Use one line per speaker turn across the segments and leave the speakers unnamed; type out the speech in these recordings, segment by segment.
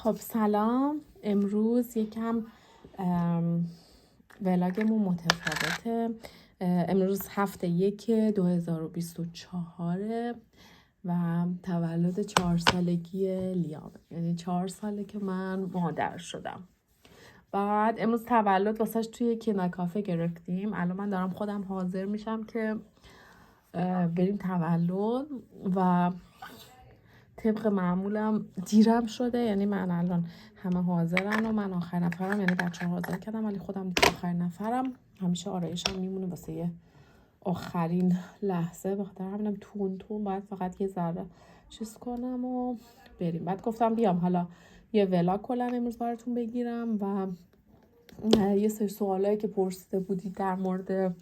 خب سلام. امروز یکم ولاگمون متفاوته. امروز هفته 1/2024 و تولد 4 سالگی لیامه، یعنی 4 ساله که من مادر شدم. بعد امروز تولد واسش توی کینا کافه گرفتیم. الان من دارم خودم حاضر میشم که بریم تولد و طبق معمولم دیرم شده، یعنی من الان همه حاضرن و من آخر نفرم، یعنی بچه حاضر کردم ولی خودم دیگه آخر نفرم. همیشه آرایشم میمونه واسه یه آخرین لحظه، بخاطر همینم تون باید فقط یه ذره چیز کنم و بریم. بعد گفتم بیام حالا یه ولاگ کلا امروز براتون بگیرم و یه سری سوالایی که پرسیده بودید در مورد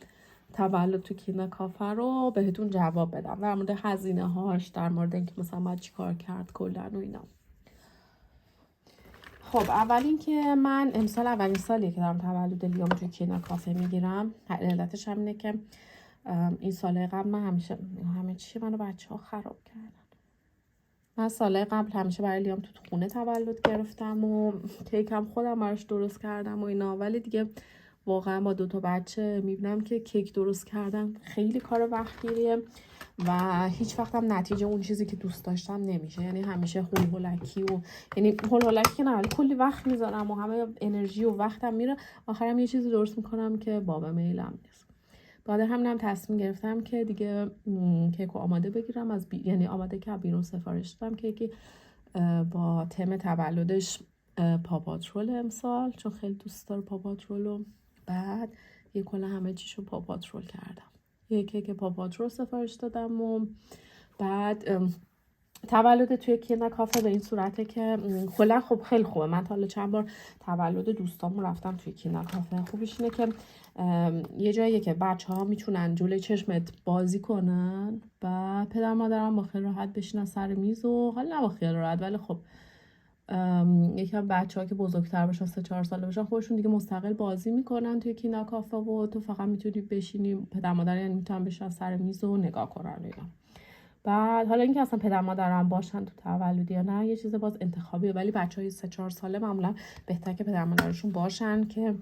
تولد تو کینا کافه رو بهتون جواب بدم، در مورد هزینه هاش، در مورد اینکه مثلا باید چی کار کرد کلا و اینا. خب اول اینکه من امسال اولین سالیه که دارم تولد لیام توی کینا کافه میگیرم. علتش هم اینه که این سال قبل من همه چی منو بچه‌ها خراب کردن. من سال قبل همیشه برای لیام تو خونه تولد گرفتم و کیکم خودم براش درست کردم و اینا، ولی دیگه واقعا با 2 بچه میبینم که کیک درست کردن خیلی کار وقتگیریه و هیچ وقتم نتیجه اون چیزی که دوست داشتم نمیشه. یعنی همیشه هولکی و یعنی هولکی که نه، کلی وقت میذارم و همه انرژی و وقتم میره، آخرم یه چیزی درست میکنم که باب میلم نیست. بعد همینم تصمیم گرفتم که دیگه کیکو آماده بگیرم یعنی آماده که بیرون سفارش دادم کیکی با تم تولدش پاپاترول امسال، چون خیلی دوست داره پاپاترولو. بعد یه کلا همه چیشو پاپاترول کردم، یه کیک پاپاترول سفارش دادم و بعد تولد توی کینا کافه به این صورته که کلا خب خیلی خوبه. من تا حالا چند بار تولد دوستامون رفتم توی کینا کافه. خوبش اینه که یه جاییه که بچه‌ها میتونن جلوی چشمت بازی کنن و پدر مادرم با خیال راحت بشینن سر میز و حالا نه با خیال راحت، ولی خب یکم بچه‌ها که بزرگتر بشن 3-4 ساله بشن خودشون دیگه مستقل بازی میکنن توی کینا کافه و تو فقط میتونی بشینی، پدر مادر یعنی میتونن بشینن سر میز و نگاه کنن اینا. بعد حالا اینکه اصلا پدر مادرم باشن تو تولد یا نه یه چیز باز انتخابیه، ولی بچهای 3-4 ساله معمولا بهتره که پدر مادرشون باشن که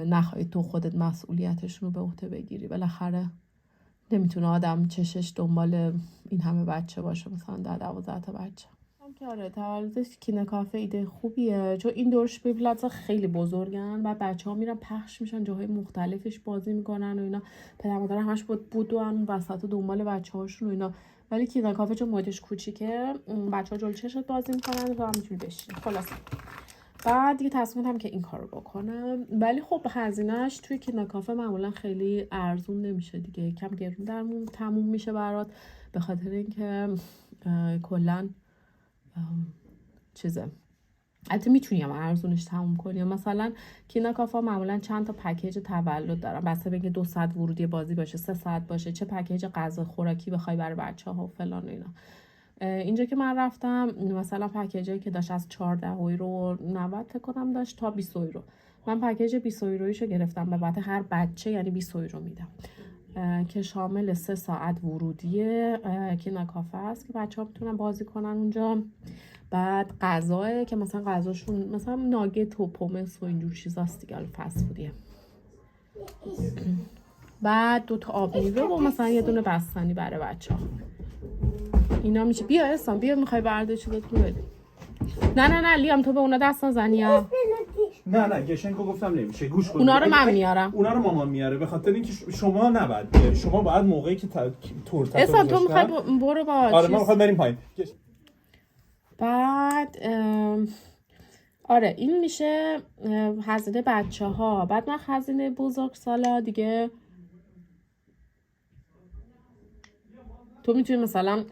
نخوای تو خودت مسئولیتشون رو به عهده بگیری. بالاخره نمیتونه آدم چشش دنبال این همه بچه باشه، مثلا 10-12 تا بچه. که آره تولد کینا کافه ایده خوبیه، چون این دورش پلازا خیلی بزرگن و بچه‌ها میرن پخش میشن جاهای مختلفش بازی میکنن و اینا، پدر مادر همش بودن وسط دنبال بچه‌هاشون و اینا. ولی کینا کافه چون محیطش کوچیکه بچه‌ها جلوی چشت بازی میکنن و هم میتونی بشینی. خلاص بعد دیگه تصمیم گرفتم که این کارو بکنم، ولی خب هزینه‌اش توی کینا کافه معمولا خیلی ارزون نمیشه دیگه، کم گرون تموم میشه برات، به خاطر اینکه کلا چیزه. البته میتونی هم ارزونش تموم کنی. مثلا کینا کافه معمولا چند تا پکیج تولد دارن، بسته به اینکه 2 ساعت ورودی بازی باشه، 3 ساعت باشه، چه پکیج غذا خوراکی بخوای برای بچه‌ها و فلان و اینا. اینجا که من رفتم مثلا پکیجی که داشت از 14 یورو 90 تا کنم داشت تا 20 یورو. من پکیج 20 یورویشو گرفتم، به بعد هر بچه یعنی 20 یورو میدم که شامل 3 ساعت ورودی کینا کافه است که بچه‌ها میتونن بازی کنن اونجا. بعد غذاه که مثلا غذاشون مثلا ناگت و پومس و اینجور چیزاست دیگه، فست فودیه. بعد 2 تا آب میوه و مثلا یه دونه بستنی برای بچه‌ها. اینا میشه. بیا احسان بیا، میخوای برداشت بهتون بدی. نه لیام تو به اونا دست نزنی ها.
نه گشنکو گفتم نمیشه، گوش کن.
اونا رو من میارم.
اونا رو مامان میاره، به خاطر اینکه شما نباید بیاری. شما باید موقعی که تورت
احسان تو میخوای برو با
آره ما میخوایم بریم پایین.
بعد آره این میشه هزینه بچه‌ها. بعد من هزینه بزرگسالا دیگه تو میتونی مثلا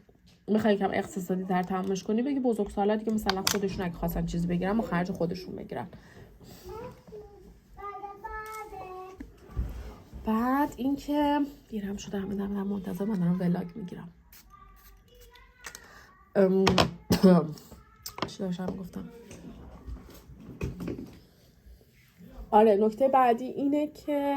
میخوای کم اقتصادی تر تمامش کنی بگی بزرگسالا دیگه مثلا خودشون اگه خواستن چیز بگیرن و خرج خودشون بگیرن. بعد اینکه دیرم شده همه دارم منتظر من دارم ولاگ میگیرم. چی داشتم گفتم؟ آره نکته بعدی اینه که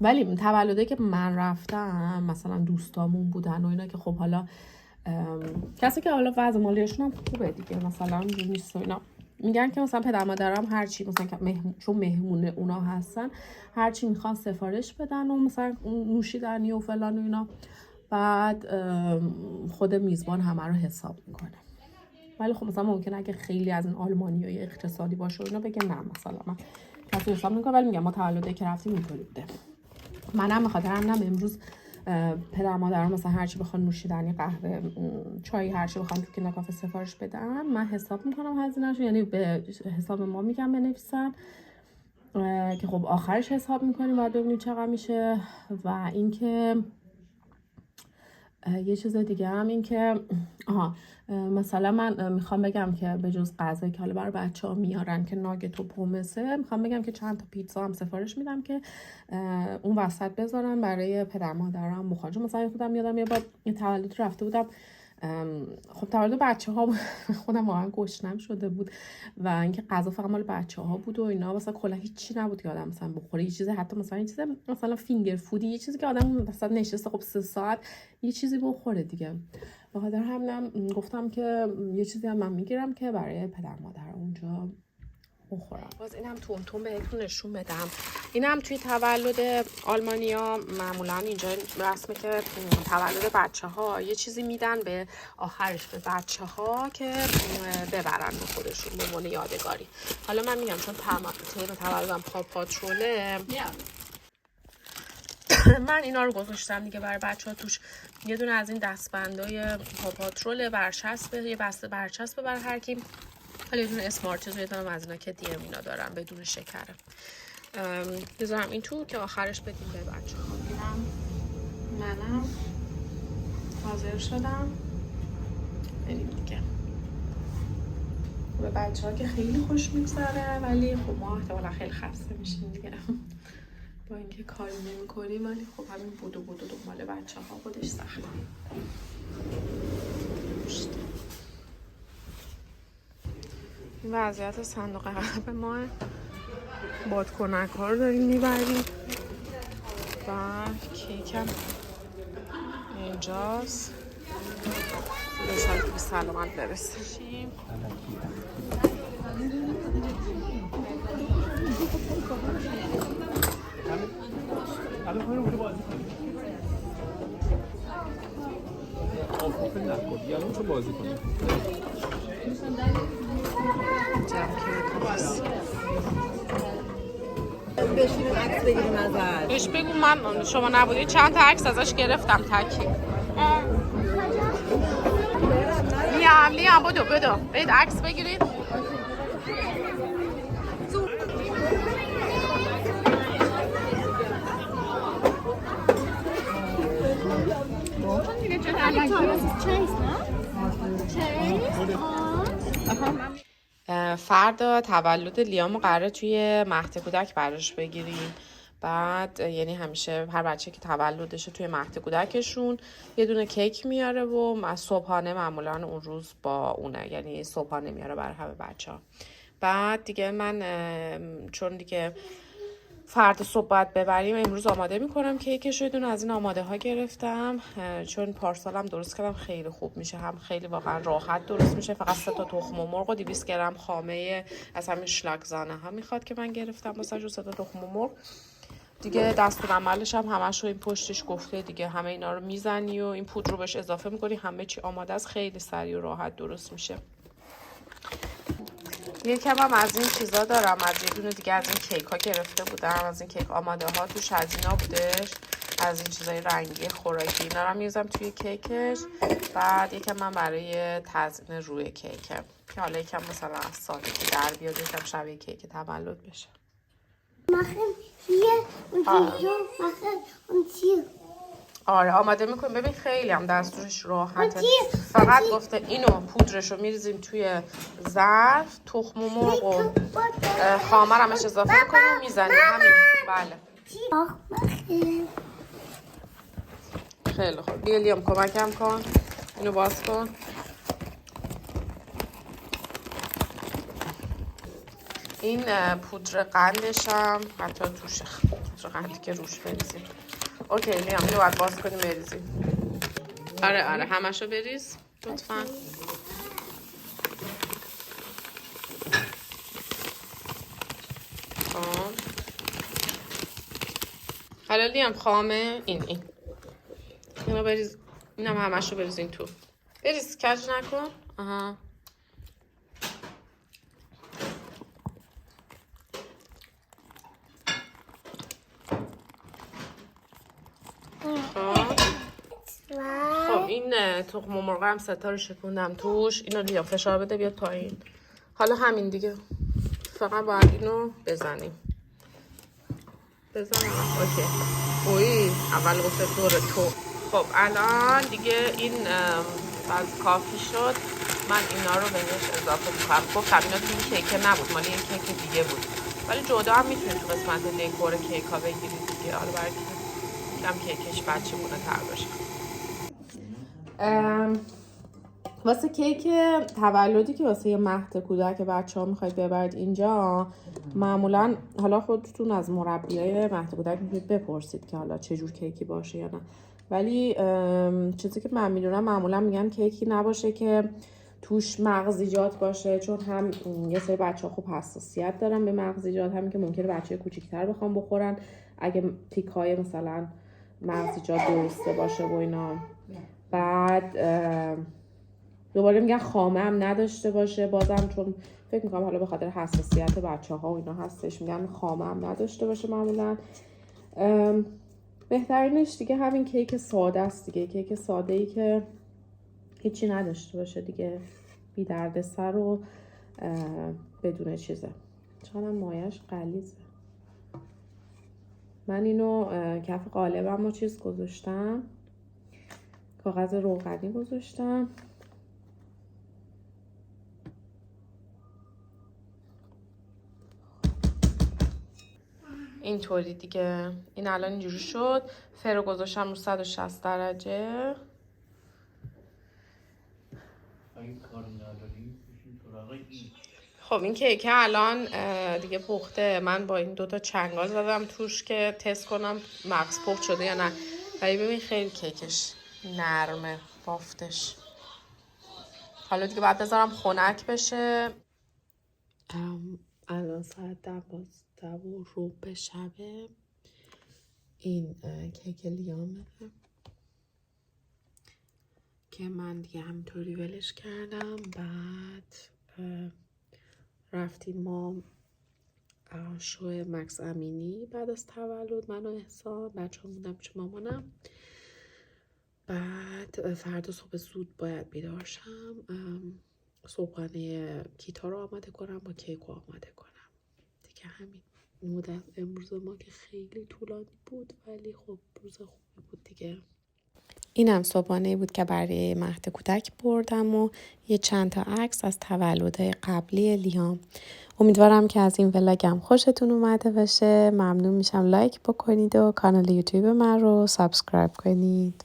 ولی تولده که من رفتم مثلا دوستامون بودن و اینا که خب حالا کسی که حالا وضع مالیشون هم خوبه دیگه، مثلا اونجور نیست و اینا، میگن که مثلا پدر مادرم هر چی مثلا چون مهمون اونا هستن هر چی میخوان سفارش بدن و مثلا نوشیدنی و فلان و اینا، بعد خود میزبان همه رو حساب میکنه. ولی خب مثلا ممکنه اگه خیلی از این آلمانیای اقتصادی باشه و اینا بگه نه مثلا من کسی حساب نمیکنم. ولی میگم ما تولده که رفتیم اینطوری بوده. منم بخاطر همینم امروز پدر مادرم مثلا هرچی بخوان نوشیدنی، قهوه، چای، هرچی بخوان تو کینا کافه سفارش بدن من حساب میکنم هزینه‌شو، یعنی به حساب ما میگم بنویسن که خب آخرش حساب میکنیم باید ببینیم چقدر میشه. و اینکه یه چیز دیگه هم این که مثلا من میخوام بگم که به جز غذایی که حالا برای بچه‌ها میارن که ناگت و پومسه، میخوام بگم که چند تا پیتزا هم سفارش میدم که اون وسط بذارن برای پدر مادرم بخورن. چون مثلا خودم یادم یه بار یه تولد رفته بودم، خب تولد بچه‌ها خودم واقعا گشنم شده بود و اینکه غذا فقط مال بچه‌ها بود و اینا، مثلا کلا هیچی نبود که آدم مثلا بخوره. یه چیزی حتی مثلا یه چیزی مثلا فینگر فودی، یه چیزی که آدم مثلا نشسته خب 3 ساعت یه چیزی بخوره دیگه. بخاطر همینم گفتم که یه چیزی هم من میگیرم که برای پدر مادر اونجا بخورم. باز اینم تون بهتون نشون بدم. اینم توی تولد آلمانیا معمولا اینجا رسمه که تولد بچه‌ها یه چیزی میدن به آخرش به بچه‌ها که ببرن به خودشون به عنوان یادگاری. حالا من میگم چون تولدم پا پاتروله من اینا رو گذاشتم دیگه برای بچه‌ها. توش یه دونه از این دستبندای پا پاترول برچسبه، یه بسته برچسبه برای هر کی، حالا یه دونه اسمارتیز و یه دونه از اینا که دی ام اینا دارن بدون شکره. بذارم این تو که آخرش بدیم به بچه‌ها. منم حاضر شدم بریم دیگه. به بچه‌ها که خیلی خوش میگذره ولی خب ما احتمالا خیلی خسته میشیم دیگه با اینکه کاری نمی‌کنیم، ولی خب همین بودو دنبال بچه‌ها خودش سخته. این وضعیت صندوق عقب ما، بادکنک ها رو داریم میبریم و کیکم اینجاست بشن که به سلامت برسیم.
بشینیم عکس بگیریم ازش.
بهش بگو من شما نبودید چند تا عکس ازش گرفتم تکی. لیام بدو برید عکس بگیرید. فردا تولد لیامو قراره توی مهد کودک براش بگیریم. بعد یعنی همیشه هر بچه که تولدشه توی مهد کودکشون یه دونه کیک میاره و صبحانه معمولا اون روز با اونه، یعنی صبحانه میاره برای همه بچه ها. بعد دیگه من چون دیگه فردا صبح باید ببریم امروز آماده میکنم کیکش رو. یه دونه از این آماده ها گرفتم چون پارسالم درست کردم خیلی خوب میشه، هم خیلی واقعا راحت درست میشه. فقط 3 تا تخم مرغ و 200 گرم خامه از همین شلاگزانه ها میخواد که من گرفتم واسه 3 تا تخم مرغ دیگه. دستورالعملش هم همش رو این پشتش گفته دیگه، همه اینا رو میزنی و این پودر رو بهش اضافه میکنی، همه چی آماده است، خیلی سریع و راحت درست میشه. یکم هم از این چیزا دارم، از یه دونه دیگه از این کیک ها گرفته بودم، از این کیک آماده ها توش از اینا بودش، از این چیزای رنگی خوراکی اینا رو میذارم توی کیکش. بعد یکم من برای تزیین روی کیکم که حالا یکم مثلا از سادگی در بیاد، یکم شبیه کیک تولد بشه. آره آماده میکنیم. ببین خیلی هم دستورش راحته، فقط گفته اینو پودرش رو میریزیم توی ظرف، تخم مرغ و خامه رو همش اضافه میکنیم و میزنیم. همین. بله خیلی خوب. بیا لیام کمکم کن، اینو باز کن. این پودر قندش هم حتی توش پودر قندی که روش بریزیم. اوکی لیام اینو باید باز کنیم بریزیم. آره همشو بریز. لطفا. حالا لیام خامه این اینو بریز، اینم همش رو بریزین تو. بریز کج نکن. آها خب این تخم مرغ هم ستا رو شکوندم توش. اینو لیام فشار بده بیاد پایین. حالا همین دیگه، فقط باید اینو بزنیم. بزنم. اوکی. اوی اول گفته دور تو. خب الان دیگه این باز کافی شد. من اینا رو بهش اضافه میکنم. گفتم اینا تو این کیک نبود، مالی این کیک دیگه بود، ولی جدا هم میتونید تو قسمت دکور کیک ها بگیرید دیگه. حالا برای دیدم کیکش بچه بونه تر باشه. واسه کیک تولدی که واسه یه مهد کودک بچه ها میخواید ببرید اینجا، معمولا حالا خودتون از مربیای مهد کودک میتونید بپرسید که حالا چه جور کیکی باشه یا نه، ولی چیزی که من میدونم معمولا میگن کیکی نباشه که توش مغزیجات باشه، چون هم یه سری بچه ها خوب حساسیت دارن به مغزیجات، همین که ممکنه بچه کوچیک‌تر بخوام بخورن اگه تیک های مثلا مغزیجات درسته باشه و اینا. بعد دوباره میگن خامه هم نداشته باشه، بازم چون فکر میکنم حالا به خاطر حساسیت بچه ها و اینا هستش، میگن خامه هم نداشته باشه معمولا. بهترینش دیگه همین کیک ساده است دیگه، کیک ساده ای که هیچی نداشته باشه دیگه، بی درد سر و بدون چیزه. چون هم مایش غلیظه. من اینو کف قالبم رو چیز گذاشتم، کاغذ روغنی گذاشتم. اینطوری دیگه. این الان اینجوری شد. فرو گذاشتم رو 160 درجه. خب این کیک الان دیگه پخته. من با این 2 چنگال زدم توش که تست کنم مغز پخت شده یا نه. ولی ببین خیلی کیکش نرمه بافتش. حالا دیگه بعد بذارم خنک بشه. الان ساعت 12:15 شبه. این کیک لیامه که من دیگه همینطوری ولش کردم. بعد رفتیم ما شو مکس امینی بعد از تولد، من و احسان بچه ها موندم پیش مامانم. بعد فردا صبح زود باید بیدار شم، صبحانه کیتا رو آماده کنم، با کیک رو آماده کنم دیگه. همین مدت امروز ما که خیلی طولانی بود، ولی خب روز خوبی بود دیگه. اینم صبحانه بود که برای مهد کودک بردم و یه چند تا عکس از تولد قبلی لیام. امیدوارم که از این ولاگم خوشتون اومده باشه. ممنون میشم لایک بکنید و کانال یوتیوب من رو سابسکرایب کنید.